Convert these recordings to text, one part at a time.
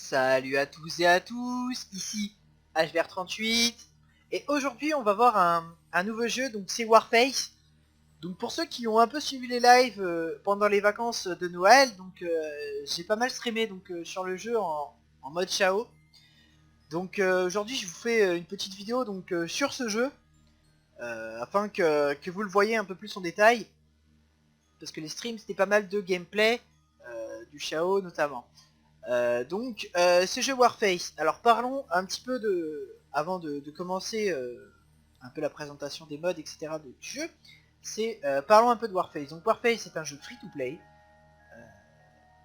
Salut à tous et à tous, ici HVR38 et aujourd'hui on va voir un nouveau jeu, donc c'est Warface. Donc pour ceux qui ont un peu suivi les lives pendant les vacances de Noël, donc j'ai pas mal streamé sur le jeu en mode Chao. Donc aujourd'hui je vous fais une petite vidéo sur ce jeu afin que vous le voyez un peu plus en détail, parce que les streams c'était pas mal de gameplay du Chao notamment. Ce jeu Warface, alors parlons un petit peu avant de commencer un peu la présentation des modes, etc. du jeu, parlons un peu de Warface. Donc Warface c'est un jeu free-to-play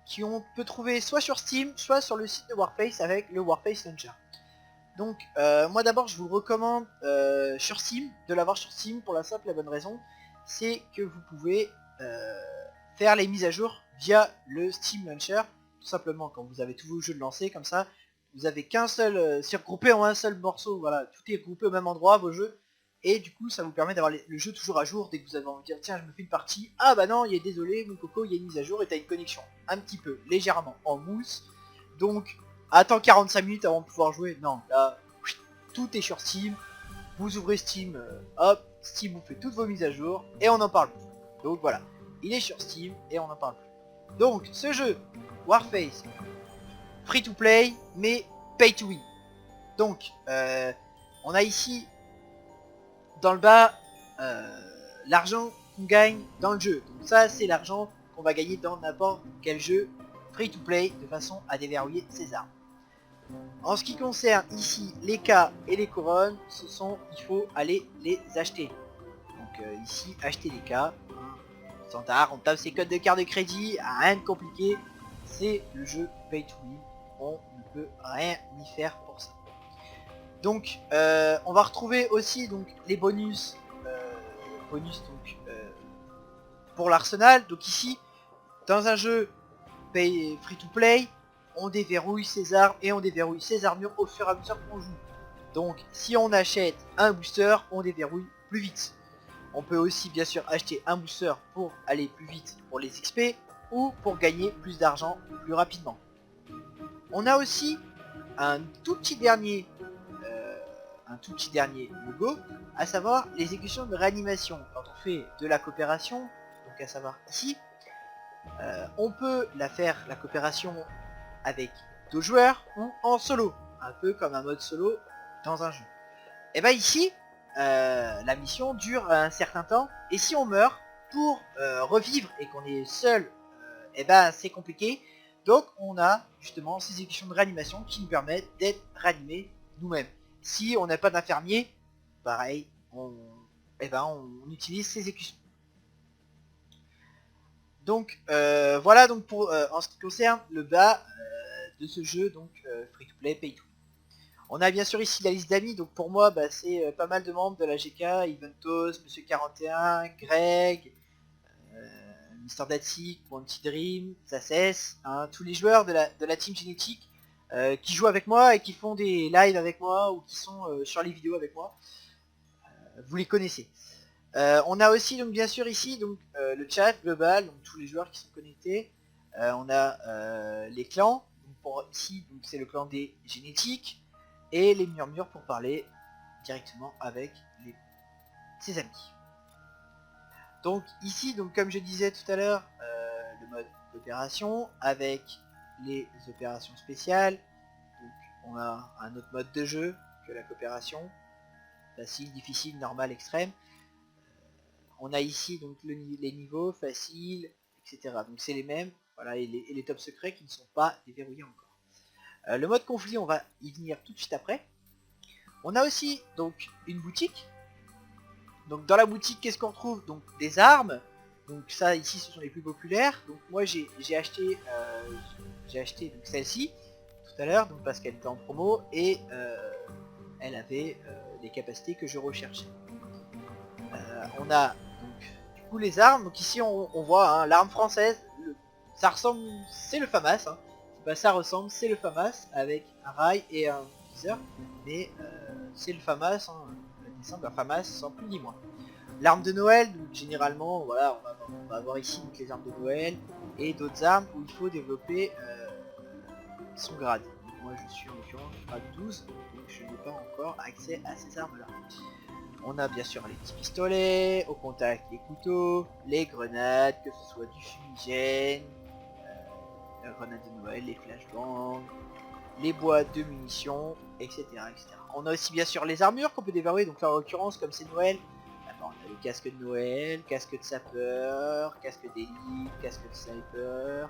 qui on peut trouver soit sur Steam, soit sur le site de Warface avec le Warface Launcher. Donc moi d'abord je vous recommande sur Steam, de l'avoir sur Steam pour la simple et bonne raison, c'est que vous pouvez faire les mises à jour via le Steam Launcher. Tout simplement quand vous avez tous vos jeux de lancer comme ça, vous avez qu'un seul, c'est regroupé en un seul morceau, voilà, tout est regroupé au même endroit vos jeux, et du coup ça vous permet d'avoir le jeu toujours à jour dès que vous avez envie de dire tiens je me fais une partie, ah bah non il est désolé mon coco il y a une mise à jour et t'as une connexion un petit peu légèrement en mousse, donc attends 45 minutes avant de pouvoir jouer, non là tout est sur Steam, vous ouvrez Steam, hop, Steam vous fait toutes vos mises à jour et on n'en parle plus. Donc voilà, il est sur Steam et on n'en parle plus. Donc ce jeu, Warface, free to play mais pay to win. Donc on a ici dans le bas l'argent qu'on gagne dans le jeu. Donc ça c'est l'argent qu'on va gagner dans n'importe quel jeu free to play de façon à déverrouiller ses armes. En ce qui concerne ici les cas et les couronnes, il faut aller les acheter. Donc ici, acheter les cas, standard, on tape ses codes de carte de crédit, rien de compliqué, c'est le jeu pay to win, on ne peut rien y faire pour ça. Donc on va retrouver aussi les bonus, pour l'arsenal. Donc ici, dans un jeu free to play, on déverrouille ses armes et on déverrouille ses armures au fur et à mesure qu'on joue. Donc si on achète un booster, on déverrouille plus vite. On peut aussi bien sûr acheter un booster pour aller plus vite pour les XP ou pour gagner plus d'argent plus rapidement. On a aussi un tout petit dernier logo, à savoir l'exécution de réanimation. Quand on fait de la coopération, donc à savoir ici, on peut la coopération avec deux joueurs ou en solo, un peu comme un mode solo dans un jeu. Et bah ici, la mission dure un certain temps, et si on meurt, pour revivre et qu'on est seul, et bah c'est compliqué. Donc on a justement ces exécutions de réanimation qui nous permettent d'être réanimés nous-mêmes. Si on n'a pas d'infirmier, pareil, on utilise ces exécutions. Donc voilà donc pour en ce qui concerne le bas de ce jeu, donc free to play pay to win. On a bien sûr ici la liste d'amis, donc pour moi c'est pas mal de membres de la GK, Eventos, Monsieur 41, Greg, Mister Datsik, Wanty Dream, Zasses, hein, tous les joueurs de la team génétique qui jouent avec moi et qui font des lives avec moi ou qui sont sur les vidéos avec moi. Vous les connaissez. On a aussi donc bien sûr ici le chat global, donc tous les joueurs qui sont connectés. On a les clans, ici c'est le clan des génétiques, et les murmures pour parler directement avec ses amis. Donc ici, comme je disais tout à l'heure, le mode d'opération avec les opérations spéciales. Donc on a un autre mode de jeu que la coopération, facile, difficile, normal, extrême. On a ici les niveaux, facile, etc. Donc c'est les mêmes, voilà, et les top secrets qui ne sont pas déverrouillés encore. Le mode conflit, on va y venir tout de suite après. On a aussi donc une boutique. Donc dans la boutique, qu'est-ce qu'on retrouve? Donc des armes. Donc ça ici ce sont les plus populaires. Donc moi j'ai acheté celle-ci tout à l'heure, donc parce qu'elle était en promo et elle avait les capacités que je recherchais. On a donc du coup les armes. Donc ici on voit hein, l'arme française. Ça ressemble, c'est le FAMAS. Hein. Ça ressemble, c'est le FAMAS avec un rail et un viseur, mais c'est le FAMAS. Hein. La FAMAS sans plus ni moins. L'arme de Noël, donc généralement, voilà, on va avoir ici les armes de Noël et d'autres armes où il faut développer son grade. moi je suis en l'occurrence à 12, donc je n'ai pas encore accès à ces armes là. On a bien sûr les petits pistolets, au contact les couteaux, les grenades, que ce soit du fumigène, la grenade de Noël, les flashbangs, les boîtes de munitions, etc., etc. On a aussi bien sûr les armures qu'on peut déverrouiller, donc là en l'occurrence comme c'est Noël, on a le casque de Noël, casque de sapeur, casque d'élite, casque de sniper.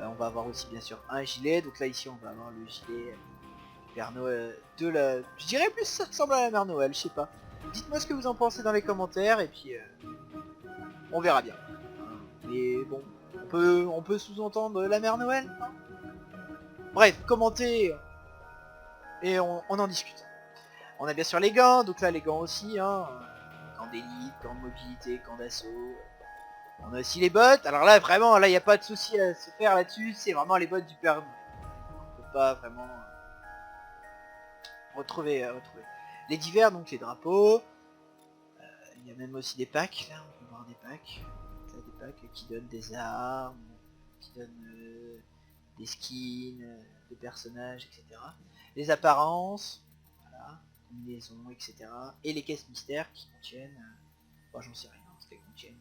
On va avoir aussi bien sûr un gilet, donc là ici on va avoir le gilet du Père Noël de la... Je dirais plus ça ressemble à la Mère Noël, je sais pas. Dites-moi ce que vous en pensez dans les commentaires et puis on verra bien. Mais bon, on peut sous-entendre la Mère Noël, hein. Bref, commentez et on en discute. On a bien sûr les gants, donc là les gants aussi, hein. Gants d'élite, gants de mobilité, gants d'assaut. On a aussi les bottes. Alors là vraiment, là il n'y a pas de souci à se faire là-dessus, c'est vraiment les bottes du Père Noël. On peut pas vraiment retrouver. Les divers, donc les drapeaux. Il y a même aussi des packs, là on peut voir des packs. Là, des packs qui donnent des armes, qui donnent des skins, de personnages, etc. Les apparences, voilà, combinaisons, etc. Et les caisses mystères qui contiennent... bon, j'en sais rien ce qu'elles contiennent.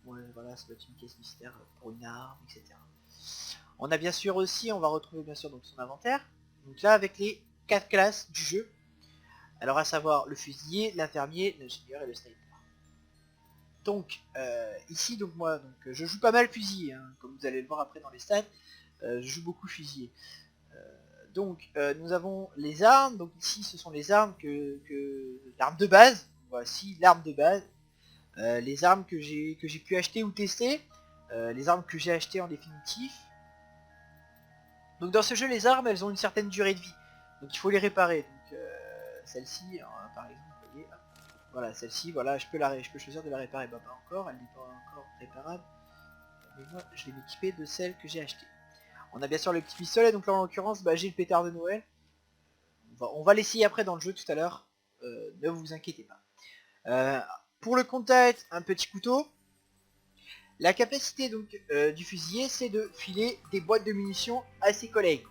Ouais, voilà, ça doit être une caisse mystère pour une arme, etc. On a bien sûr aussi, on va retrouver bien sûr donc son inventaire. Donc là avec les 4 classes du jeu. Alors à savoir le fusilier, l'infirmier, l'ingénieur et le sniper. Donc ici donc moi donc je joue pas mal fusilier, hein, comme vous allez le voir après dans les stats. Je joue beaucoup fusilier. Donc nous avons les armes, donc ici ce sont les armes l'arme de base. Voici l'arme de base. Les armes que j'ai pu acheter ou tester. Les armes que j'ai achetées en définitif. Donc dans ce jeu les armes elles ont une certaine durée de vie. Donc il faut les réparer. Donc celle-ci, par exemple, vous voyez, voilà, celle-ci, voilà, je peux choisir de la réparer. Bah pas encore, elle n'est pas encore réparable. Mais moi je vais m'équiper de celle que j'ai achetée. On a bien sûr le petit pistolet, donc là en l'occurrence bah, j'ai le pétard de Noël. On va l'essayer après dans le jeu tout à l'heure, ne vous inquiétez pas. Pour le contact, un petit couteau. La capacité donc du fusilier c'est de filer des boîtes de munitions à ses collègues.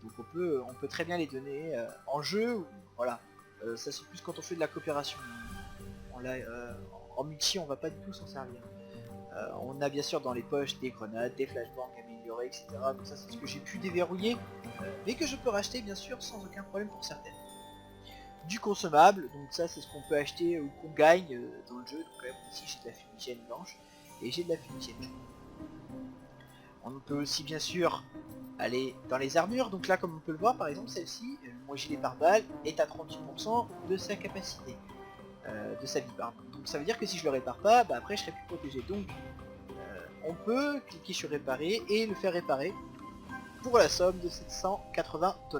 Donc on peut très bien les donner en jeu, ou, voilà. Ça c'est plus quand on fait de la coopération. En multi on va pas du tout s'en servir. On a bien sûr dans les poches des grenades, des flashbangs améliorés, etc. Donc ça c'est ce que j'ai pu déverrouiller, mais que je peux racheter bien sûr sans aucun problème pour certaines. Du consommable, donc ça c'est ce qu'on peut acheter ou qu'on gagne dans le jeu. Donc ici j'ai de la fumigène blanche et j'ai de la fumigène jaune. On peut aussi bien sûr aller dans les armures, donc là comme on peut le voir par exemple celle-ci, mon gilet pare-balles est à 38% de sa capacité, de sa vie pardon. Donc ça veut dire que si je le répare pas, bah après je serai plus protégé. Donc on peut cliquer sur réparer et le faire réparer pour la somme de 780 $.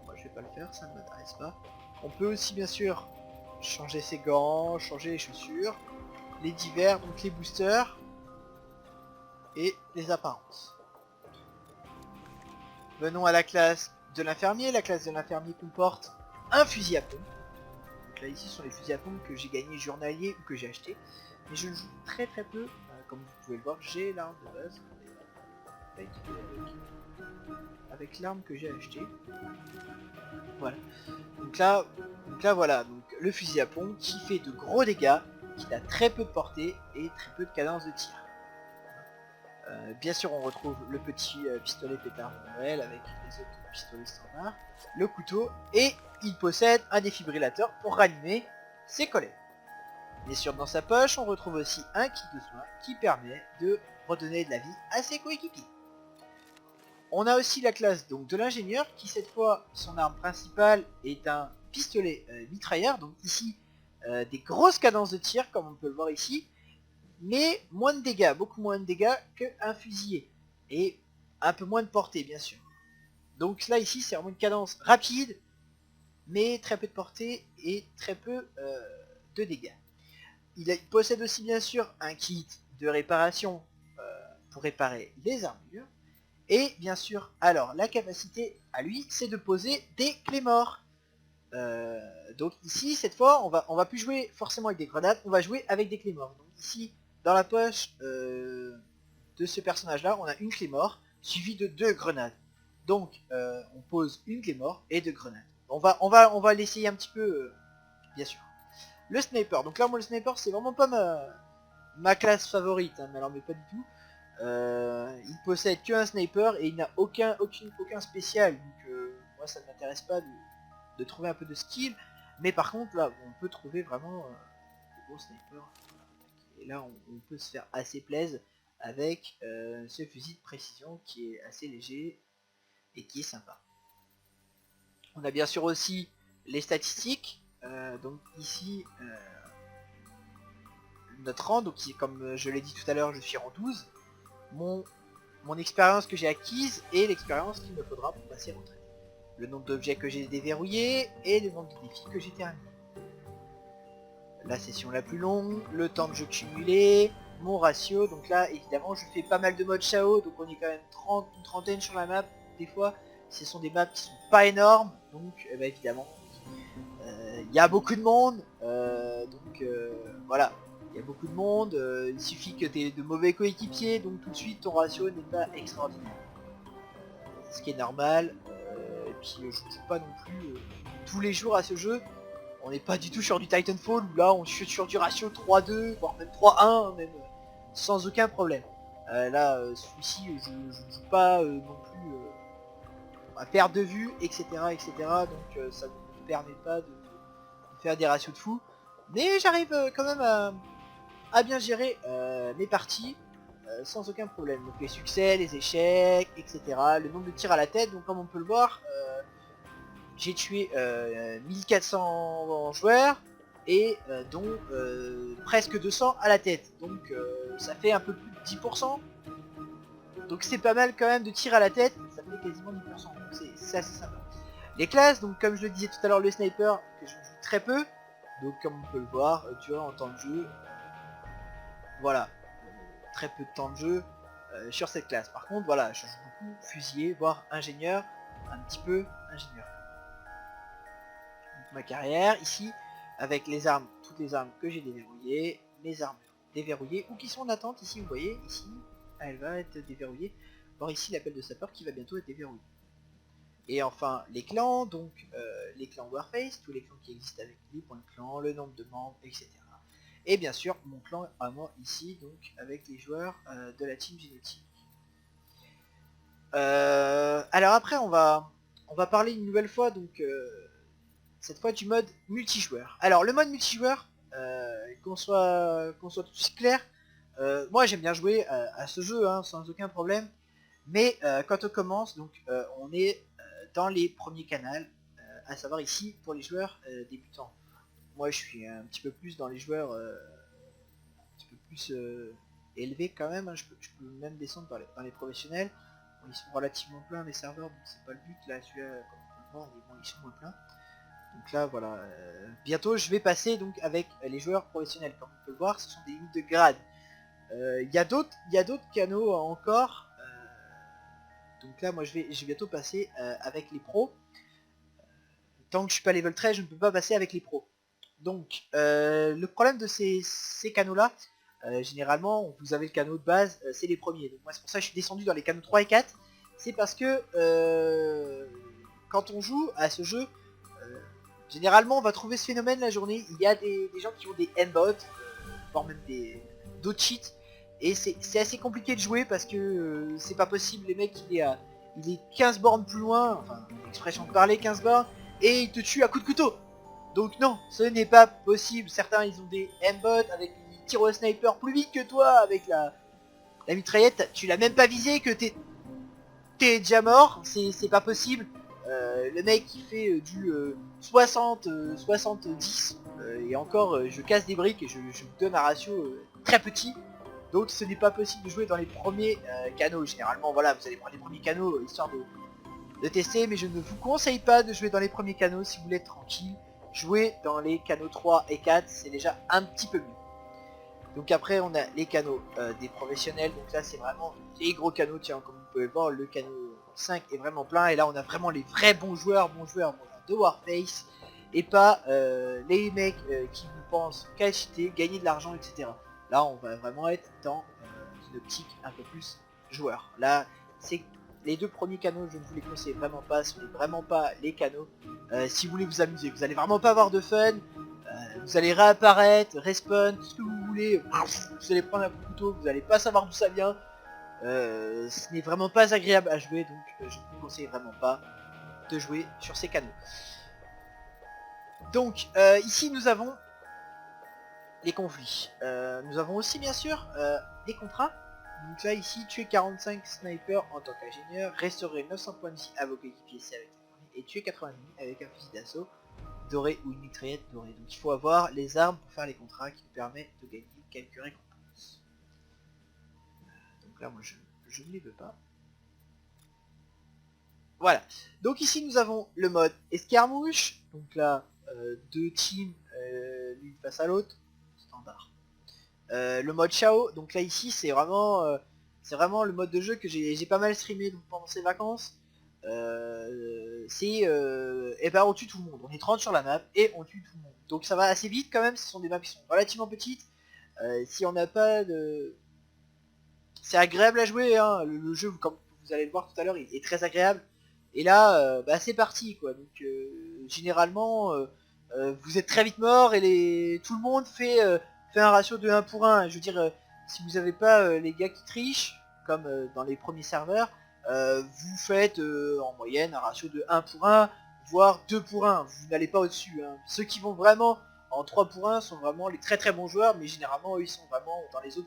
Moi je vais pas le faire, ça ne m'intéresse pas. On peut aussi bien sûr changer ses gants, changer les chaussures, les divers, donc les boosters et les apparences. Venons à la classe de l'infirmier. La classe de l'infirmier comporte un fusil à pompe. Donc là ici ce sont les fusils à pompe que j'ai gagné journalier ou que j'ai acheté. Mais je joue très peu, comme vous pouvez le voir, j'ai l'arme de base avec l'arme que j'ai acheté. Voilà. Donc là voilà, donc le fusil à pompe qui fait de gros dégâts, qui a très peu de portée et très peu de cadence de tir. Bien sûr on retrouve le petit pistolet pétard de Noël avec les autres pistolets standards, le couteau, et il possède un défibrillateur pour ranimer ses collègues. Bien sûr dans sa poche on retrouve aussi un kit de soins qui permet de redonner de la vie à ses coéquipiers. On a aussi la classe donc de l'ingénieur qui cette fois son arme principale est un pistolet mitrailleur, donc ici des grosses cadences de tir comme on peut le voir ici, mais moins de dégâts, beaucoup moins de dégâts qu'un fusilier, et un peu moins de portée bien sûr. Donc là ici c'est vraiment une cadence rapide, mais très peu de portée et très peu de dégâts. Il possède aussi bien sûr un kit de réparation pour réparer les armures, et bien sûr alors la capacité à lui c'est de poser des clés morts. Donc ici cette fois on va plus jouer forcément avec des grenades, on va jouer avec des clés morts. Donc ici dans la poche de ce personnage là on a une clé mort suivie de 2 grenades. Donc on pose une Claymore et 2 grenades. On va l'essayer un petit peu, bien sûr. Le sniper, donc là moi le sniper c'est vraiment pas ma classe favorite, hein, mais alors mais pas du tout. Il possède qu'un sniper et il n'a aucun spécial, donc moi ça ne m'intéresse pas de trouver un peu de skill, mais par contre là on peut trouver vraiment de gros snipers, et là on peut se faire assez plaisir avec ce fusil de précision qui est assez léger et qui est sympa. On a bien sûr aussi les statistiques, donc ici notre rang, donc comme je l'ai dit tout à l'heure, je suis rang 12, mon expérience que j'ai acquise et l'expérience qu'il me faudra pour passer retraite. Le nombre d'objets que j'ai déverrouillés et le nombre de défis que j'ai terminés. La session la plus longue, le temps de jeu cumulé, mon ratio, donc là évidemment je fais pas mal de modes Chao, donc on est quand même une trentaine sur la map, des fois ce sont des maps qui sont pas énormes, donc évidemment il y a beaucoup de monde, donc voilà, il y a beaucoup de monde, il suffit que tu aies de mauvais coéquipiers, donc tout de suite ton ratio n'est pas extraordinaire. Ce qui est normal, et puis je joue pas non plus tous les jours à ce jeu, on n'est pas du tout sur du Titanfall où là on chute sur du ratio 3-2, voire même 3-1, même sans aucun problème. Là, celui-ci, je ne joue pas non plus à perte de vue, etc. etc. donc ça ne me permet pas de faire des ratios de fou. Mais j'arrive quand même à bien gérer mes parties sans aucun problème. Donc les succès, les échecs, etc. Le nombre de tirs à la tête, donc comme on peut le voir, j'ai tué 1400 joueurs et dont presque 200 à la tête. Donc ça fait un peu plus de 10%. Donc c'est pas mal quand même de tirs à la tête, ça fait quasiment 10%. Donc c'est assez sympa. Les classes, donc comme je le disais tout à l'heure, le sniper, que je joue très peu. Donc comme on peut le voir, tu vois, en temps de jeu, voilà, très peu de temps de jeu sur cette classe. Par contre, voilà, je joue beaucoup fusilier, voire ingénieur, un petit peu ingénieur. Donc, ma carrière ici, avec les armes, toutes les armes que j'ai déverrouillées, mes armes déverrouillées, ou qui sont en attente, ici vous voyez, ici, elle va être déverrouillée. Voir ici l'appel de sapeur qui va bientôt être déverrouillé. Et enfin les clans, donc les clans Warface, tous les clans qui existent avec les points de clan, le nombre de membres, etc. Et bien sûr mon clan à moi ici, donc avec les joueurs de la team génétique. Alors après on va parler une nouvelle fois, donc cette fois du mode multijoueur. Alors le mode multijoueur, qu'on soit tout de suite clair, moi j'aime bien jouer à ce jeu hein, sans aucun problème, mais quand on commence, donc on est dans les premiers canals, à savoir ici pour les joueurs débutants. Moi je suis un petit peu plus dans les joueurs un petit peu plus élevés quand même, hein. Je peux même descendre dans les professionnels. Bon, ils sont relativement pleins les serveurs, donc c'est pas le but. Là celui-là, comme on peut le voir, ils sont moins pleins. Donc là voilà, bientôt je vais passer donc avec les joueurs professionnels. Comme on peut le voir, ce sont des limites de grade. Il y a d'autres canaux encore. Donc là moi je vais bientôt passer avec les pros. Tant que je suis pas level 13, je ne peux pas passer avec les pros. Donc le problème de ces canaux là, généralement vous avez le canot de base, c'est les premiers. Donc moi c'est pour ça que je suis descendu dans les canaux 3 et 4. C'est parce que quand on joue à ce jeu, généralement on va trouver ce phénomène la journée. Il y a des gens qui ont des handbots, voire même d'autres cheats. Et c'est assez compliqué de jouer parce que c'est pas possible, les mecs il est 15 bornes plus loin, enfin expression de parler 15 bornes, et il te tue à coups de couteau. Donc non, ce n'est pas possible. Certains ils ont des M-bots avec ils tirent au sniper plus vite que toi avec la mitraillette, tu l'as même pas visé que t'es déjà mort, c'est pas possible. Le mec qui fait du 60, 70, et encore je casse des briques et je vous donne un ratio très petit. Donc ce n'est pas possible de jouer dans les premiers canaux. Généralement voilà, vous allez prendre les premiers canaux histoire de tester, mais je ne vous conseille pas de jouer dans les premiers canaux si vous voulez être tranquille. Jouer dans les canaux 3 et 4, c'est déjà un petit peu mieux. Donc après on a les canaux des professionnels, donc là c'est vraiment les gros canaux, tiens comme vous pouvez le voir, le canot 5 est vraiment plein, et là on a vraiment les vrais bons joueurs de Warface, et pas les mecs qui vous pensent qu'à cheater, gagner de l'argent, etc. Là on va vraiment être dans une optique un peu plus joueur. Là c'est les deux premiers canaux, je ne vous les conseille vraiment pas, ce n'est vraiment pas les canaux. Si vous voulez vous amuser, vous allez vraiment pas avoir de fun. Vous allez réapparaître, respawn, tout ce que vous voulez. Vous allez prendre un couteau, vous allez pas savoir d'où ça vient. Ce n'est vraiment pas agréable à jouer, donc je ne vous conseille vraiment pas de jouer sur ces canaux. Donc ici nous avons les conflits. Nous avons aussi bien sûr des contrats. Donc là ici tuer 45 snipers en tant qu'ingénieur, restaurer 900 points de vie à vos coéquipiers si avec et tuer 80 ennemis avec un fusil d'assaut doré ou une mitraillette dorée. Donc il faut avoir les armes pour faire les contrats qui nous permettent de gagner quelques récompenses. Donc là moi je ne les veux pas. Voilà. Donc ici nous avons le mode escarmouche. Donc là deux teams l'une face à l'autre. Standard. Le mode Chao, donc là ici c'est vraiment le mode de jeu que j'ai pas mal streamé donc, pendant ces vacances. Et ben on tue tout le monde, on est 30 sur la map et on tue tout le monde. Donc ça va assez vite quand même, ce sont des maps qui sont relativement petites. Si on n'a pas de... C'est agréable à jouer, hein. Le jeu, comme vous allez le voir tout à l'heure, il est très agréable. Et là, bah, c'est parti quoi. Donc généralement, vous êtes très vite mort et tout le monde fait un ratio de 1 pour 1. Je veux dire, si vous n'avez pas les gars qui trichent, comme dans les premiers serveurs, vous faites en moyenne un ratio de 1 pour 1, voire 2 pour 1. Vous n'allez pas au-dessus. Hein. Ceux qui vont vraiment en 3 pour 1 sont vraiment les très très bons joueurs, mais généralement eux ils sont vraiment dans les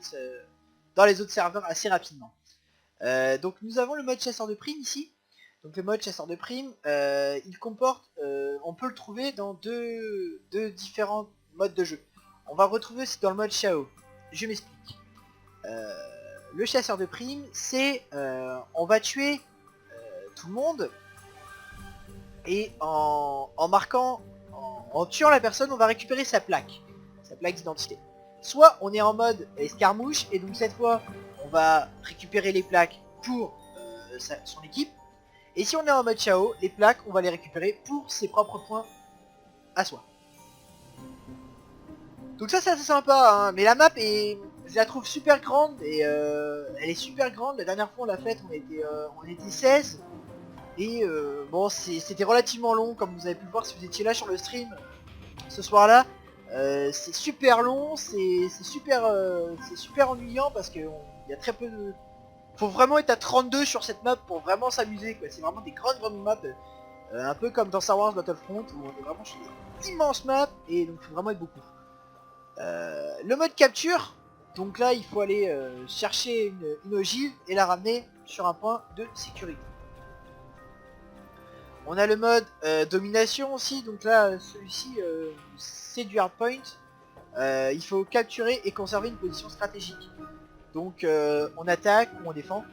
autres serveurs assez rapidement. Donc nous avons le mode chasseur de primes ici. Donc le mode chasseur de primes, il comporte, on peut le trouver dans deux différents modes de jeu. On va retrouver aussi dans le mode Chao. Je m'explique. Le chasseur de primes, c'est on va tuer tout le monde et en marquant, en tuant la personne, on va récupérer sa plaque d'identité. Soit on est en mode escarmouche et donc cette fois on va récupérer les plaques pour son équipe. Et si on est en mode Chao, les plaques on va les récupérer pour ses propres points à soi. Donc ça c'est assez sympa, hein. Mais la map je la trouve super grande et elle est super grande. La dernière fois on l'a faite, on était 16. Et bon c'était relativement long comme vous avez pu le voir si vous étiez là sur le stream ce soir là. C'est super long, c'est super ennuyant parce que il y a très peu de... Faut vraiment être à 32 sur cette map pour vraiment s'amuser quoi. C'est vraiment des grandes maps. Un peu comme dans Star Wars Battlefront où on est vraiment sur des immenses maps et donc il faut vraiment être beaucoup. Le mode capture, donc là il faut aller chercher une ogive et la ramener sur un point de sécurité. On a le mode domination aussi, donc là celui-ci c'est du hardpoint. Il faut capturer et conserver une position stratégique. Donc on attaque ou on défend.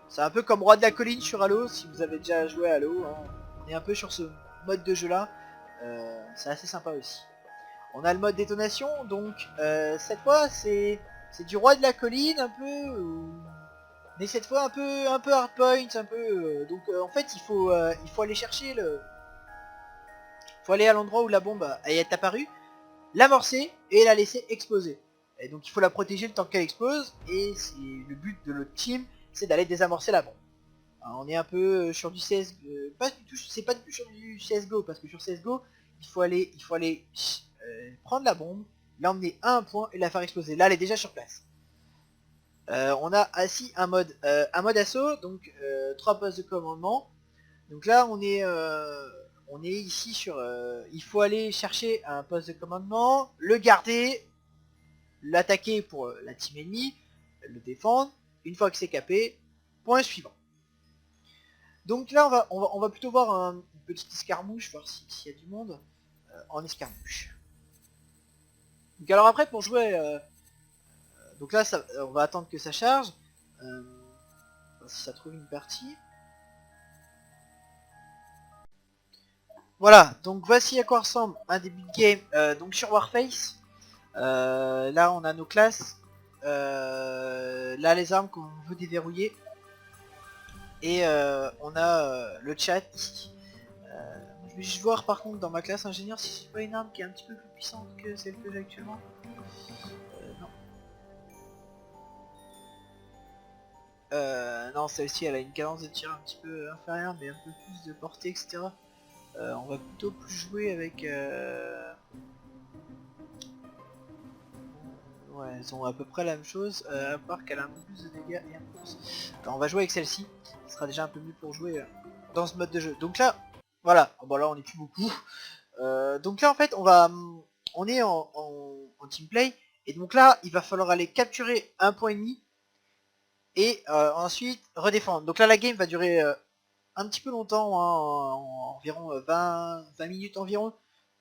C'est un peu comme Roi de la Colline sur Halo, si vous avez déjà joué à Halo. Hein. On est un peu sur ce mode de jeu là. C'est assez sympa aussi. On a le mode détonation, donc cette fois c'est du Roi de la Colline un peu... Mais cette fois un peu hardpoint, un peu... donc en fait il faut aller chercher le... Il faut aller à l'endroit où la bombe est apparue, l'amorcer et la laisser exploser. Et donc il faut la protéger le temps qu'elle explose, et le but de l'autre team, c'est d'aller désamorcer la bombe. Alors, on est un peu sur du CS, pas du tout, c'est pas du tout sur du CSGO, parce que sur CSGO, il faut aller prendre la bombe, l'emmener à un point et la faire exploser. Là elle est déjà sur place. On a ainsi un mode assaut, donc 3 postes de commandement. Donc là on est ici sur... il faut aller chercher un poste de commandement, le garder, l'attaquer pour la team ennemie, le défendre. Une fois que c'est capé, point suivant. Donc là on va plutôt voir une petite escarmouche, voir s'il y a du monde en escarmouche. Donc alors après pour jouer... donc là on va attendre que ça charge. Si ça trouve une partie. Voilà, donc voici à quoi ressemble un début de game donc sur Warface. Là on a nos classes, là les armes qu'on veut déverrouiller, et on a le chat ici. Je vais juste voir par contre dans ma classe ingénieur si c'est pas une arme qui est un petit peu plus puissante que celle que j'ai actuellement. Non. Non, celle-ci elle a une cadence de tir un petit peu inférieure, mais un peu plus de portée, etc. On va plutôt plus jouer avec... Ouais, elles ont à peu près la même chose, à part qu'elle a un peu plus de dégâts et un peu plus... Alors, on va jouer avec celle-ci, ce sera déjà un peu mieux pour jouer dans ce mode de jeu. Donc là, voilà, bon là on est plus beaucoup. Donc là en fait on est en team play, et donc là il va falloir aller capturer un point ennemi, et ensuite redéfendre. Donc là la game va durer un petit peu longtemps, hein, environ 20 minutes environ.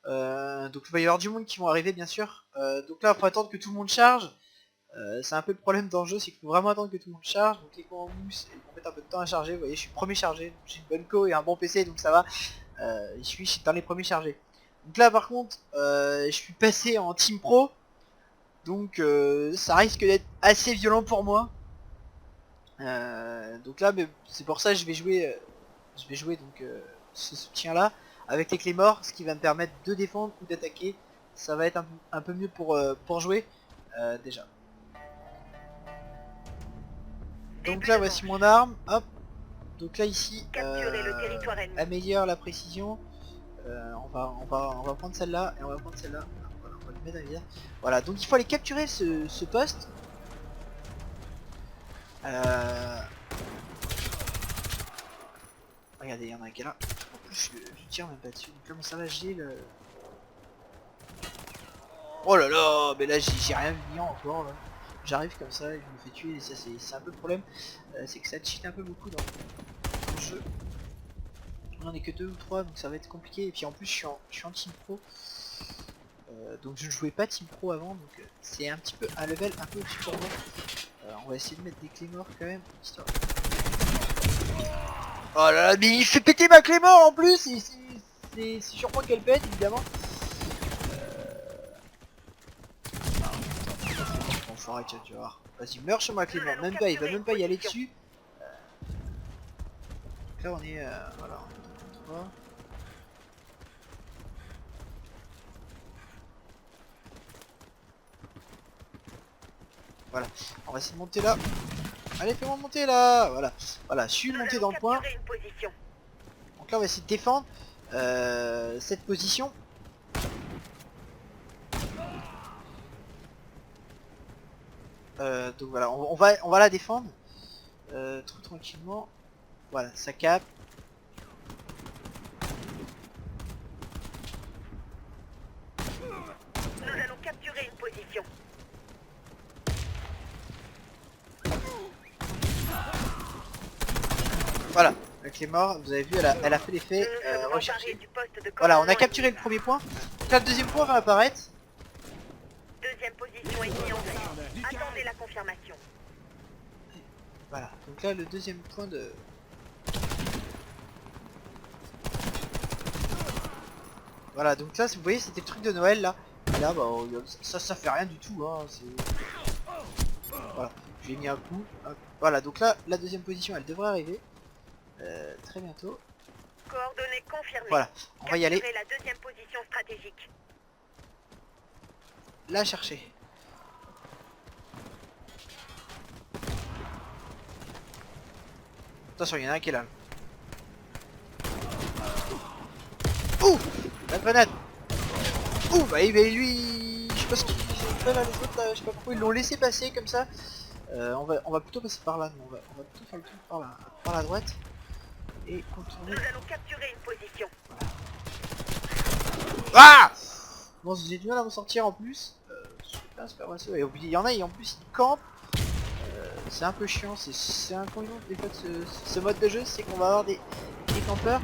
Donc il va y avoir du monde qui vont arriver bien sûr. Donc là il faut attendre que tout le monde charge. C'est un peu le problème dans le jeu, c'est qu'il faut vraiment attendre que tout le monde charge. Donc les coins en mousse ils vont mettre un peu de temps à charger. Vous voyez, je suis premier chargé, j'ai une bonne co et un bon PC, donc ça va. Je suis dans les premiers chargés. Donc là par contre je suis passé en team pro, donc ça risque d'être assez violent pour moi. Donc là mais c'est pour ça que je vais jouer donc ce soutien là avec les clés morts, ce qui va me permettre de défendre ou d'attaquer. Ça va être un peu mieux pour jouer déjà. Donc là voici mon arme, hop. Donc là ici améliore la précision. On va prendre celle-là et on va prendre celle-là. Voilà, on va le mettre à l'hiver. Voilà, donc il faut aller capturer ce poste. Regardez, il y en a un qui est là. En plus, je tire même pas dessus. Donc là, ça va, j'ai le... Oh là là, mais là, j'ai rien mis encore. J'arrive comme ça, et je me fais tuer. Et ça, c'est un peu le problème. C'est que ça cheat un peu beaucoup dans le jeu. On en est que 2 ou 3, donc ça va être compliqué. Et puis en plus, je suis en team pro. Donc je ne jouais pas team pro avant, donc c'est un petit peu un level un peu au-dessus pour moi. On va essayer de mettre des clés morts quand même, histoire. Oh là là, mais il fait péter ma clé mort en plus. C'est sur moi qu'elle pète évidemment. Bon, faut arrêter, tu vas voir. Vas-y, meurs sur ma clé mort. Même pas, il va même pas y aller dessus. Donc là on est voilà, on est 3. Voilà, on va essayer de monter là. Allez, fais-moi monter là. Voilà, voilà, je suis monté dans le point. Donc là on va essayer de défendre cette position. Donc voilà, on va la défendre tout tranquillement. Voilà, ça capte. Nous allons capturer une position. Voilà, la clé mort, vous avez vu, elle a fait l'effet recherché. Voilà, on a capturé le premier point. Donc là, le deuxième point va apparaître. Deuxième position ennemie en vue. Attendez la confirmation. Voilà, donc là, le deuxième point de... Voilà, donc là, vous voyez, c'était le truc de Noël, là. Et là, bah, ça fait rien du tout, hein. Voilà, j'ai mis un coup. Hop. Voilà, donc là, la deuxième position, elle devrait arriver. Très bientôt. Coordonnées confirmées. Voilà, on va y aller. La deuxième position stratégique. La chercher. Attention, il y en a un qui est là. Ouh, la grenade. Ouh, bah lui, je sais pas ce qu'il fait là, les autres là, je sais pas pourquoi ils l'ont laissé passer comme ça. On va plutôt passer par là, on va plutôt faire le tour par la droite et contourner. Nous allons capturer une position. Ah bon, j'ai du mal à m'en sortir en plus. C'est pas vrai, et il y en a et en plus ils campent. C'est un peu chiant, c'est un concours des fois de ce mode de jeu, c'est qu'on va avoir des campeurs.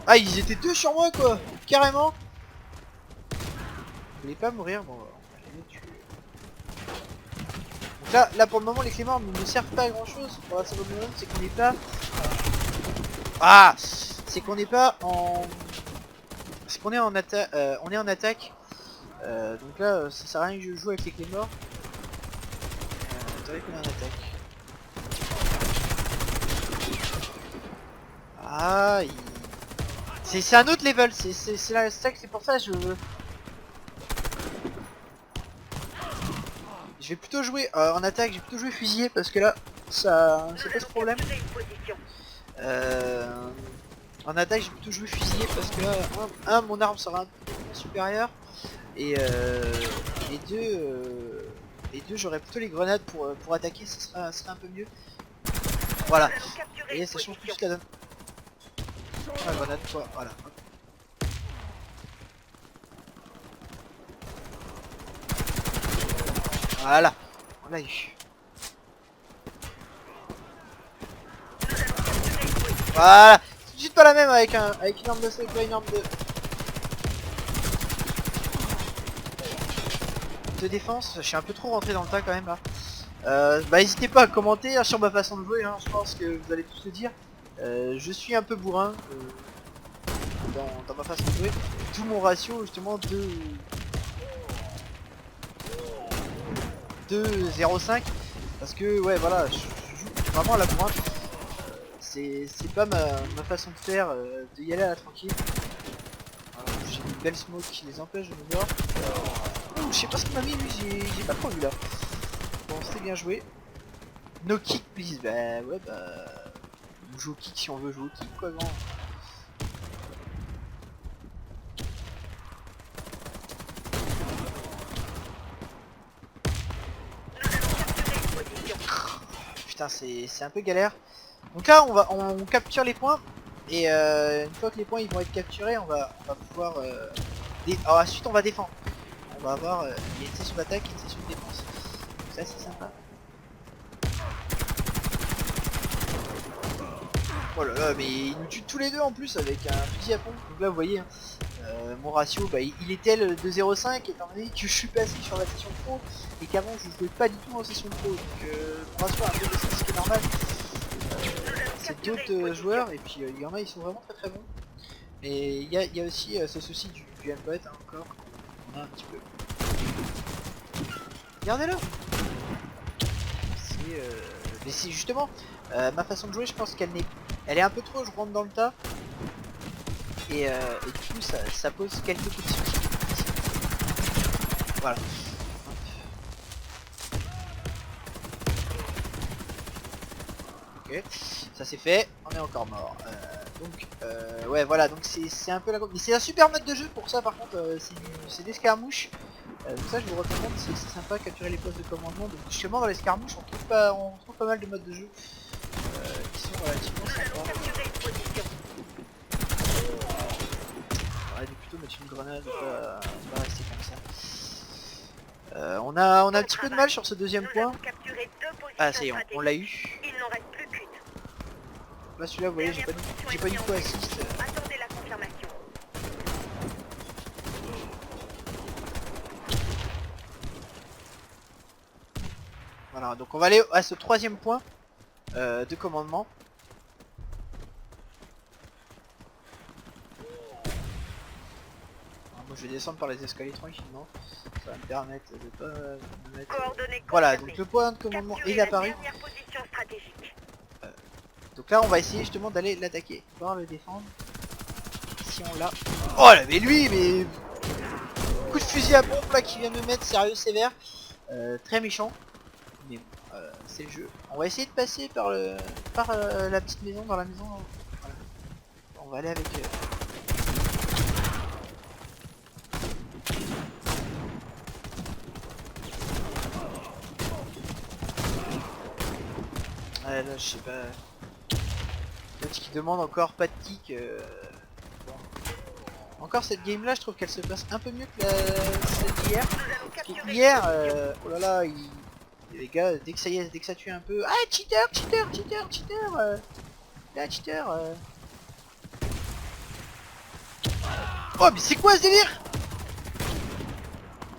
Ah, ils étaient deux sur moi quoi, carrément. Je voulais pas mourir, bon, on va les tuer. Donc là pour le moment les clés morts ne servent pas à grand chose. Pour la seconde moment, c'est qu'on n'est pas... Ah, c'est qu'on n'est pas en... C'est qu'on est en attaque, on est en attaque. Donc là ça sert à rien que je joue avec les clés morts. Attendez qu'on est en attaque. Ah, c'est un autre level, c'est pour ça que je veux. Je vais plutôt jouer en attaque, j'ai plutôt joué fusillé parce que là ça pose problème. Capturer une position. En attaque j'ai plutôt joué fusillé parce que là mon arme sera un peu supérieure et deux j'aurai plutôt les grenades pour attaquer, ce sera un peu mieux. Voilà. Nous allons capturer Et une ça change tout de position. suite la donne. La grenade quoi, voilà. Voilà, on l'a eu. Voilà, c'est tout de suite pas la même avec une arme de sac et une arme de défense. Je suis un peu trop rentré dans le tas quand même là. Bah n'hésitez pas à commenter sur ma façon de jouer, hein. Je pense que vous allez tous le dire. Je suis un peu bourrin dans ma façon de jouer. Tout mon ratio justement de 0,5 parce que ouais voilà je joue vraiment à la bourrin. C'est pas ma façon de faire, de y aller à la tranquille. J'ai une belle smoke qui les empêche de me voir. Ouh, je sais pas ce qu'il m'a mis lui, j'ai pas trop vu là. Bon c'est bien joué. No kick please, bah ouais bah on joue au kick si on veut jouer au kick quoi grand. Putain c'est un peu galère. Donc là on capture les points et une fois que les points ils vont être capturés on va pouvoir alors ensuite on va défendre. On va avoir il y a une session d'attaque et une session de défense. Donc ça c'est sympa. Oh là là mais ils nous tuent tous les deux en plus avec un fusil à pompe. Donc là vous voyez hein, mon ratio bah, il est tel de 0,5 étant donné que je suis passé sur la session pro et qu'avant je jouais pas du tout en session pro. Donc mon ratio a un peu baissé, ce qui est normal. C'est d'autres joueurs et puis il y en a ils sont vraiment très bons. Et il y a aussi ce souci du endpoint hein, encore qu'on a un petit peu. Regardez-le. Mais c'est justement ma façon de jouer, je pense qu'elle est un peu trop, je rentre dans le tas et du coup ça pose quelques petits soucis. Voilà. Ok, ça c'est fait, on est encore mort. Ouais voilà, donc c'est un peu la... Mais c'est un super mode de jeu pour ça par contre, c'est des escarmouches. Donc ça je vous recommande, c'est sympa capturer les postes de commandement. Donc justement dans les escarmouches on trouve pas mal de modes de jeu qui sont relativement sympas. On va plutôt mettre une grenade, pas rester comme ça. On a un petit peu de mal sur ce deuxième point. Ah ça y est, on l'a eu. Il n'en reste plus qu'une. Là celui-là vous voyez j'ai pas du tout assist. Attendez la confirmation. Voilà donc on va aller à ce troisième point de commandement. Alors, moi je vais descendre par les escaliers tranquillement. Ça va me permettre de pas me mettre... Voilà donc le point de commandement est apparu. Donc là on va essayer justement d'aller l'attaquer, voir le défendre. Si on l'a... Oh là mais lui mais... Coup de fusil à pompe là qui vient de me mettre sérieux sévère. Très méchant. Mais bon, c'est le jeu. On va essayer de passer par la petite maison, dans la maison. Voilà. On va aller avec... Ouais là je sais pas... L'autre qui demande encore pas de kick. Bon. Encore cette game là je trouve qu'elle se passe un peu mieux que celle d'hier. Hier, oh là là, les gars, dès que ça y est, dès que ça tue un peu... Ah cheater. Là cheater. Oh mais c'est quoi ce délire?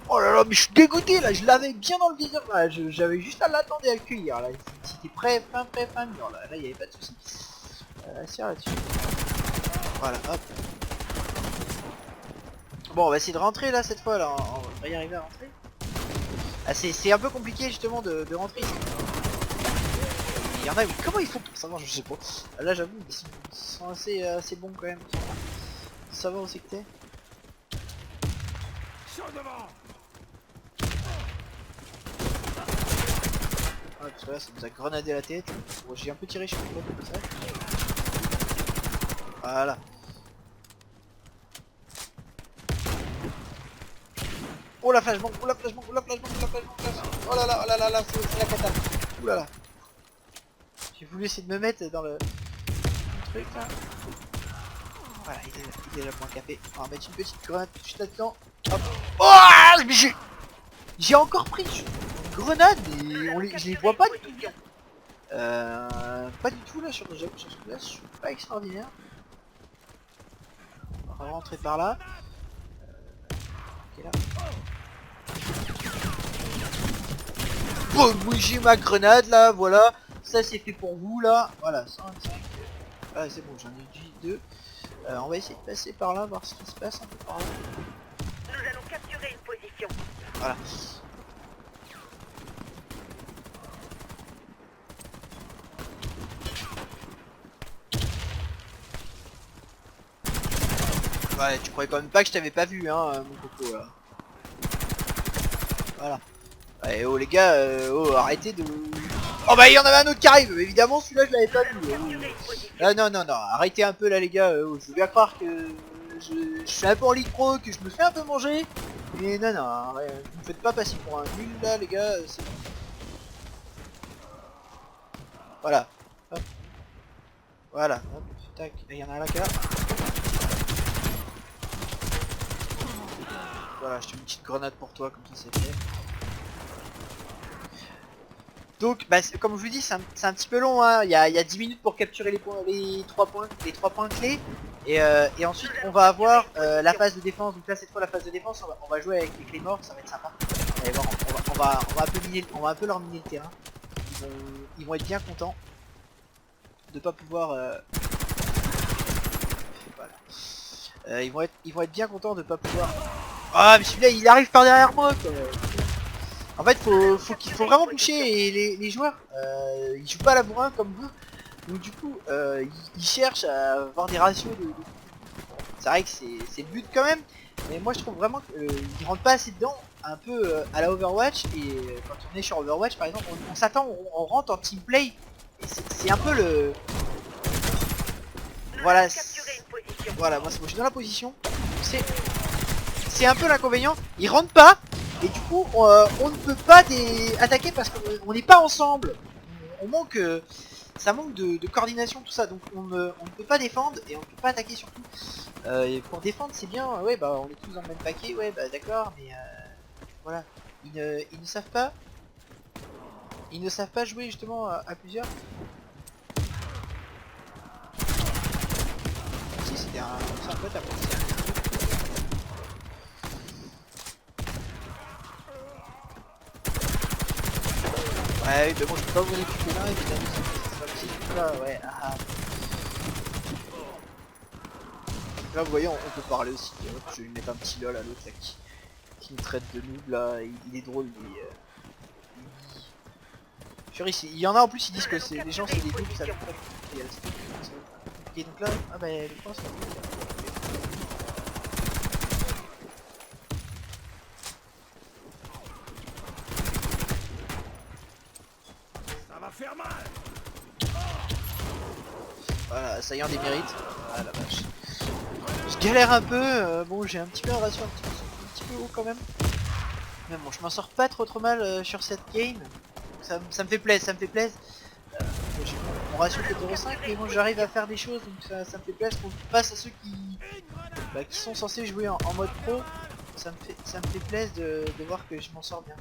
Oh là là mais je suis dégoûté là, je l'avais bien dans le viseur là, j'avais juste à l'attendre et à le cueillir là. C'était prêt, fin mur là, il n'y avait pas de soucis. Tire là-dessus. Voilà, hop. Bon on va essayer de rentrer là cette fois là, on va y arriver à rentrer. Ah, c'est un peu compliqué justement de rentrer ici. Il y en a, mais comment ils font pour savoir, je sais pas. Là j'avoue, ils sont assez bons quand même. Savoir où c'est que t'es. Ouais, parce que là ça nous a grenadé la tête. Bon, j'ai un peu tiré sur le pote comme ça. Voilà. Oh la flashbang, oh la flashbang, oh la flashbang, oh la flashbang, oh là là, oh là là, là c'est la cata. Ouh là là. J'ai voulu essayer de me mettre dans le truc là. Voilà, il est là point café. On va mettre une petite grenade juste là-dedans. Hop. Oh, mais j'ai encore pris une grenade et je les vois pas du tout. Pas du tout là sur ce coup-là, je suis pas extraordinaire. On va rentrer par là. Ok là. Boum, oui, j'ai ma grenade là, voilà. Ça c'est fait pour vous là. Voilà, 125. Ah c'est bon, j'en ai dit 2. On va essayer de passer par là, voir ce qui se passe un peu par là. Nous allons capturer une position. Voilà. Ouais, tu croyais quand même pas que je t'avais pas vu, hein, mon coco là. Voilà. Ouais, oh les gars, oh arrêtez de... Oh bah il y en avait un autre qui arrive, évidemment celui-là je l'avais pas vu. Ah non non non, arrêtez un peu là les gars, je veux bien croire que je suis un peu en Ligue Pro, que je me fais un peu manger. Mais non non, ouais, vous me faites pas passer pour un nul là les gars, c'est... Voilà. Hop. Voilà, hop, tac, il y en a un là qui est là. Voilà, je te mets une petite grenade pour toi, comme ça c'est fait. Donc, bah, comme je vous dis, c'est un petit peu long, hein. Il y a 10 minutes pour capturer les 3 points clés. Et ensuite, on va avoir la phase de défense. Donc là, cette fois, la phase de défense, on va jouer avec les clés morts, ça va être sympa. Allez voir, on va un peu leur miner le terrain. Ils vont être bien contents de pas pouvoir... voilà. Ils vont être bien contents de pas pouvoir... Ah, mais celui-là, il arrive par derrière moi, quoi. En fait, faut vraiment toucher et les joueurs, ils jouent pas à la bourrin comme vous. Donc du coup, ils cherchent à avoir des ratios de... C'est vrai que c'est le but quand même. Mais moi je trouve vraiment qu'ils rentrent pas assez dedans. Un peu à la Overwatch. Et quand on est sur Overwatch par exemple, on s'attend, on rentre en team play. Et c'est un peu le... Voilà. Voilà, moi je suis dans la position. C'est un peu l'inconvénient. Ils rentrent pas. Et du coup, on ne peut pas attaquer parce qu'on n'est pas ensemble. On manque, ça manque de coordination, tout ça. Donc on ne peut pas défendre et on ne peut pas attaquer surtout. Et pour défendre, c'est bien. Ouais, bah on est tous dans le même paquet. Ouais, bah d'accord. Mais voilà, ils ne savent pas. Ils ne savent pas jouer justement à plusieurs. Si c'était un pote à moi. Ouais, mais bon, je peux pas vous récupérer là, évidemment, c'est pas possible. Là, ouais, ah. Là, vous voyez, on peut parler aussi. Je vais lui mettre un petit lol à l'autre là qui me traite de noob là. Il est drôle, lui. Chérie, il y en a en plus, ils disent que les gens c'est des noobs, ça fait pas compliqué. Et donc là, ah bah, le point c'est... Faire mal. Voilà, ça y est, on des mérites. Ah la vache. Je galère un peu, bon j'ai un petit peu un ratio un petit peu haut quand même. Mais bon, je m'en sors pas trop mal sur cette game. Ça me fait plaisir, ça me fait plaisir. Mon ratio est 0,5 mais bon j'arrive à faire des choses donc ça me fait plaisir face à ceux qui sont censés jouer en mode pro. Ça me fait plaisir de voir que je m'en sors bien.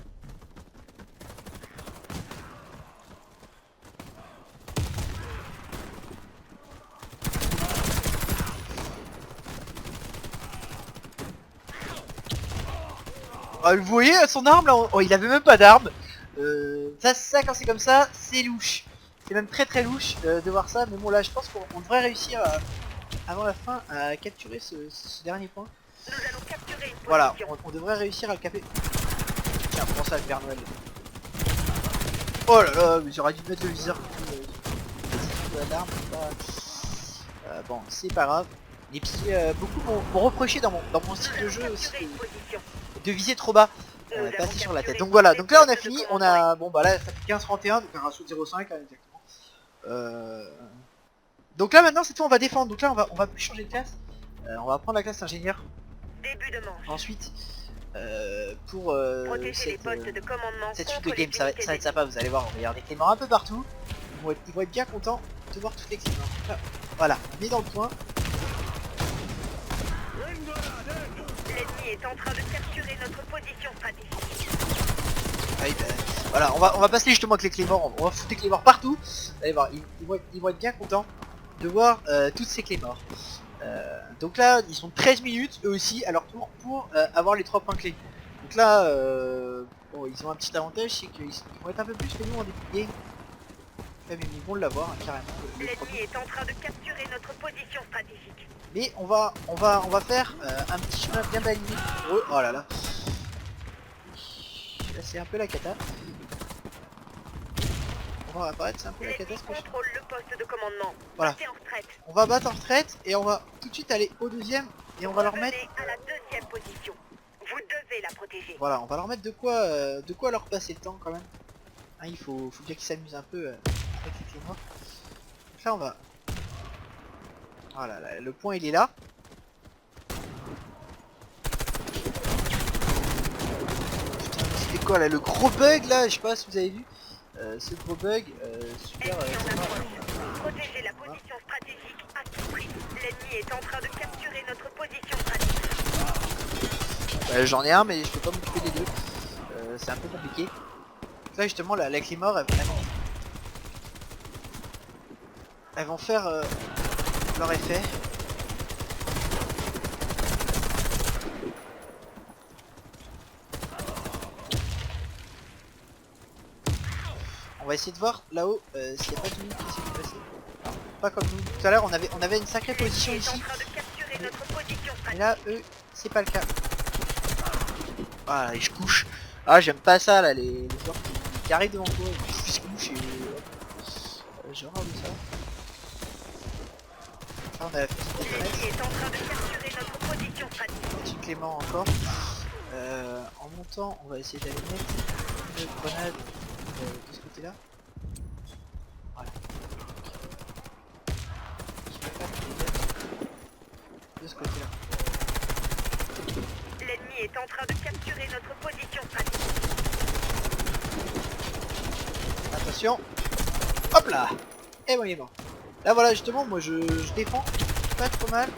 Vous voyez son arme là, oh, il avait même pas d'arme. Ça quand c'est comme ça, c'est louche. C'est même très louche de voir ça. Mais bon là je pense qu'on devrait réussir avant la fin à capturer ce dernier point. Nous allons capturer une voilà, position. on devrait réussir à le caper. Tiens, prends ça le Père Noël. Oh là là, mais j'aurais dû mettre le viseur l'arme. Bon, c'est pas grave. Et puis beaucoup m'ont reproché dans mon style de jeu aussi de viser trop bas. On est passé sur la tête. Donc voilà, donc là on a fini, on a... Bon bah là ça fait 15-31, donc un ratio de 0,5 exactement. Donc là maintenant cette fois on va défendre, donc là on va plus changer de classe. On va prendre la classe ingénieur. Début de manche. Ensuite, pour Protéger les postes de commandement cette suite contre de game, les ça va unités être sympa, vous allez voir, on va y avoir des cléments un peu partout. Ils vont être bien contents de voir toutes les cléments. Là, voilà, on est dans le point. L'ennemi est en train de capturer notre position stratégique. Ah oui, ben, voilà, on va passer justement avec les cléments, on va foutre des cléments partout. Vous allez voir, ils vont être bien contents de voir toutes ces cléments. Donc là, ils sont 13 minutes eux aussi à leur tour pour avoir les 3 points clés. Donc là, bon, ils ont un petit avantage, c'est qu'ils vont être un peu plus que nous en début de game. Mais ils vont l'avoir hein, carrément. L'ennemi est en train de capturer notre position stratégique. Mais on va faire un petit chemin bien balisé pour eux. Oh là là. Là c'est un peu la cata. On va apparaître, c'est un peu la cata L'ennemi ce que je fais. contrôle le poste de commandement. Voilà. Partez en retraite. On va battre en retraite et on va tout de suite aller au deuxième et on va leur mettre... Revenez à la deuxième position. Vous devez la protéger. Voilà, on va leur mettre de quoi leur passer le temps quand même. Hein, il faut bien qu'ils s'amusent un peu avec les cléments. Donc là on va... Voilà, là, le point il est là. Putain, c'était quoi là, le gros bug là, je sais pas si vous avez vu. Ce gros bug, super... Ennemi en sympa. approche. Protégez la position stratégique à tout prix. L'ennemi est en train de capturer notre position stratégique. J'en ai un mais je peux pas m'occuper des deux. C'est un peu compliqué. Là justement la Claymore elles vont faire leur effet. On va essayer de voir là-haut s'il n'y a pas de nous qui essaie de passer. Pas comme nous. Tout à l'heure on avait une sacrée position L'ennemi est en ici. train de capturer notre position Et stratégique. là eux c'est pas le cas. Voilà et je couche. Ah j'aime pas ça là les joueurs qui arrivent devant toi et qui se couchent et... j'ai horreur de ça. Là on a la petite L'ennemi détresse. est en train de capturer notre position stratégique. Petit Clément encore. En montant on va essayer d'aller mettre une grenade de ce côté là. Voilà. Je vais faire une grenade de ce côté là. L'ennemi est en train de capturer notre position stratégique. Attention. Hop là. Et bon il est mort. Là voilà justement moi je défends pas trop mal.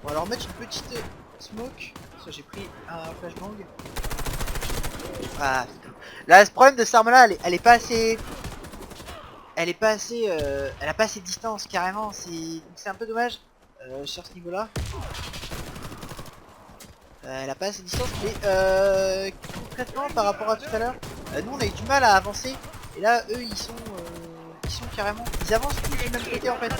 On va leur mettre une petite smoke. Ça j'ai pris un flashbang. Ah putain. Là ce problème de cette arme là elle est pas assez. Elle a pas assez de distance carrément, c'est un peu dommage sur ce niveau là. Elle a pas assez de distance mais concrètement par rapport à tout à l'heure, nous on a eu du mal à avancer et là eux ils sont carrément, ils avancent tous du même côté en fait.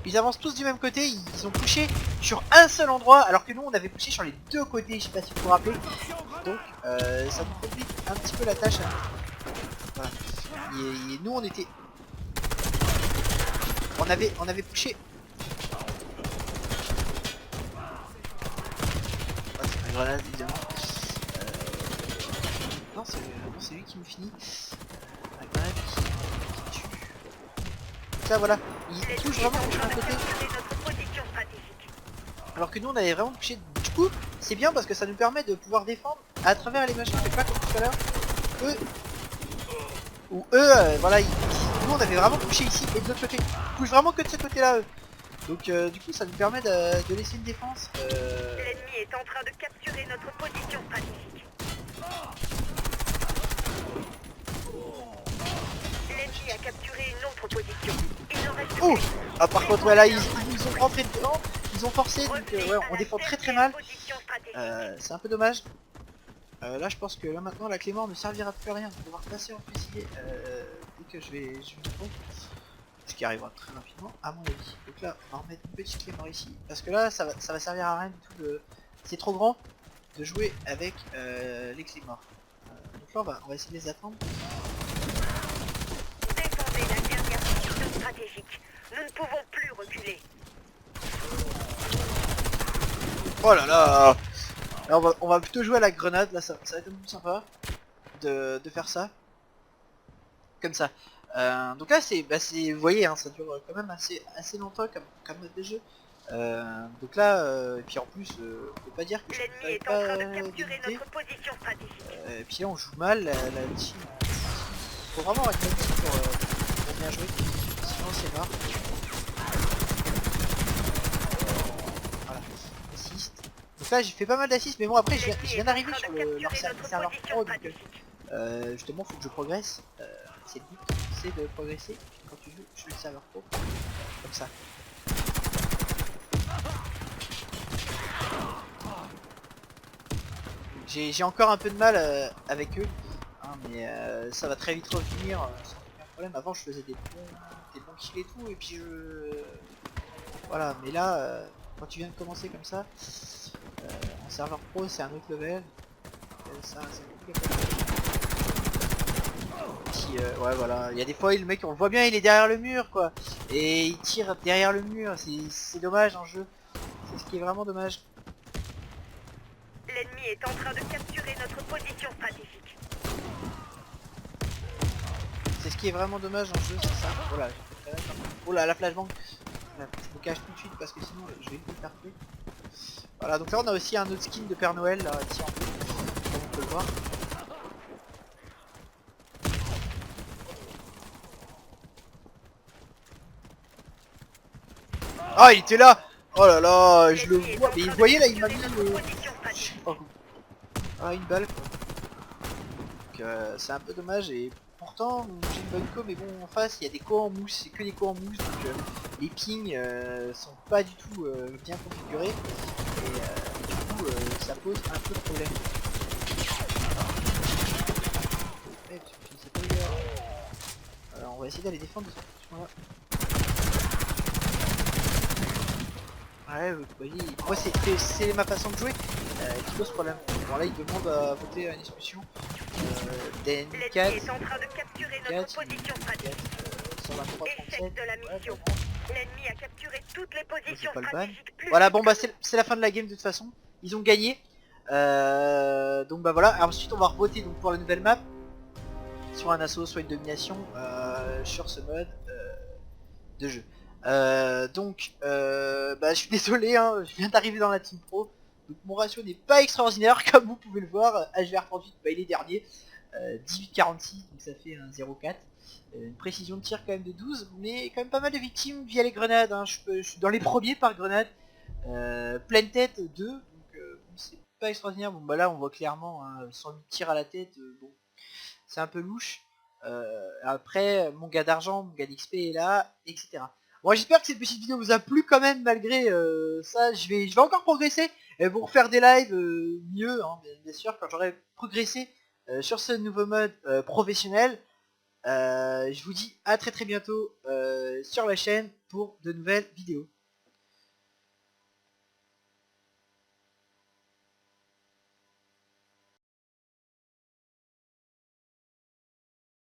Ils avancent tous du même côté, ils ont poussé sur un seul endroit alors que nous on avait poussé sur les deux côtés, je sais pas si vous vous rappelez. Donc ça nous complique un petit peu la tâche. Hein. Voilà. Et nous on était... On avait poussé... Ah, c'est ma grenade évidemment. Non c'est lui qui me finit. La grenade qui tue. Donc là voilà, il touche vraiment sur un côté. Alors que nous on avait vraiment touché. Du coup c'est bien parce que ça nous permet de pouvoir défendre à travers les machins. C'est pas comme tout à l'heure. Voilà, nous on avait vraiment touché ici et de l'autre côté. Ils touchent vraiment que de ce côté là eux. Donc du coup ça nous permet de laisser une défense. L'ennemi est en train de capturer notre position stratégique. L'ennemi a capturé une autre position. Il en reste Oh plus. ah par contre ouais, là ils ont rentré dedans. Ils ont forcé donc ouais on défend très mal. C'est un peu dommage. Là je pense que là maintenant la Claymore ne servira plus à rien. On va devoir passer en fusilier dès que je vais répondre. Ce qui arrivera très rapidement à mon avis. Donc là on va remettre une petite Claymore ici. Parce que là ça va servir à rien du tout de... C'est trop grand de jouer avec les Claymores. Donc là on va essayer de les attendre. Défendez la dernière position stratégique. Nous ne pouvons plus reculer. Oh là là. Alors on va plutôt jouer à la grenade, là ça va être un peu plus sympa de faire ça. Comme ça. Donc là c'est, vous voyez hein, ça dure quand même assez longtemps comme mode de jeu. Donc là, et puis en plus, on peut pas dire que je L'ennemi préfère est en train de pas capturer d'éviter. notre position stratégique. Et puis là on joue mal, la team. Faut vraiment être une team pour bien jouer, sinon c'est mort. Voilà, assist. Donc là j'ai fait pas mal d'assists, mais bon après je viens d'arriver sur leur serveur pro, donc justement faut que je progresse. C'est le but, c'est de progresser quand tu joues sur le serveur pro, comme ça. J'ai encore un peu de mal avec eux, hein, mais ça va très vite revenir sans aucun problème. Avant je faisais des bons kills et tout, et puis voilà, mais là quand tu viens de commencer comme ça, en serveur pro c'est un autre level, ça c'est compliqué. Puis ouais voilà, il y a des fois le mec on le voit bien, il est derrière le mur quoi, et il tire derrière le mur, c'est dommage en jeu, c'est ce qui est vraiment dommage. L'ennemi est en train de capturer notre position stratégique. C'est ce qui est vraiment dommage en jeu, c'est ça. Voilà, oh là, la flashbang. Je me cache tout de suite parce que sinon je vais me faire tuer. Voilà, donc là on a aussi un autre skin de Père Noël là, ici en haut, comme on peut le voir. Ah, il était là. Oh là là, je le vois. Mais vous voyez là, il m'a mis je sais pas où. Ah, une balle quoi. Donc c'est un peu dommage et pourtant j'ai une bonne co, mais bon en face il y a des co en mousse, c'est que des co en mousse, donc les pings sont pas du tout bien configurés et du coup ça pose un peu de problème. Ouais, je sais pas où il est. Alors on va essayer d'aller défendre de ce point là. Ouais, vous voyez, moi c'est ma façon de jouer qui pose problème. Alors là il demande à voter à une expulsion. L'ennemi est en train de capturer notre position stratégique. Échec de la mission. L'ennemi a capturé toutes les positions stratégiques. Voilà, bon bah c'est la fin de la game de toute façon. Ils ont gagné. Donc bah voilà. Alors, ensuite on va revoter donc pour la nouvelle map. Soit un assaut, soit une domination sur ce mode de jeu. Donc bah je suis désolé, hein, je viens d'arriver dans la team pro. Donc mon ratio n'est pas extraordinaire comme vous pouvez le voir. HVR38, bah, il est dernier. 18-46, donc ça fait un 0,4. Une précision de tir quand même de 12, mais quand même pas mal de victimes via les grenades. Hein. Je suis dans les premiers par grenade. Pleine tête 2, donc bon, c'est pas extraordinaire. Bon bah là on voit clairement hein, 108 tirs à la tête, bon c'est un peu louche. Après mon gars d'argent, mon gars d'XP est là, etc. Bon j'espère que cette petite vidéo vous a plu quand même malgré ça. Je vais encore progresser pour faire des lives mieux, hein, bien sûr, quand j'aurai progressé sur ce nouveau mode professionnel. Je vous dis à très bientôt sur la chaîne pour de nouvelles vidéos.